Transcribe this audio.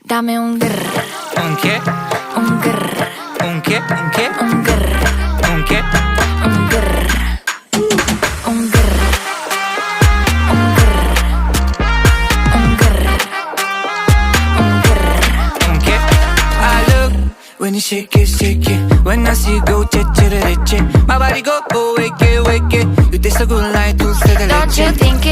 Dame un grr. ¿Un qué? Un grr. ¿Un qué? ¿Un qué? Un grr. ¿Un qué? Un grr. Un grr. Un grr. Un grr. Un grr. ¿Un qué? I look when you shake it. When I see you go, che. My body go, wake it. You taste so good like dulce de Don't you leche. think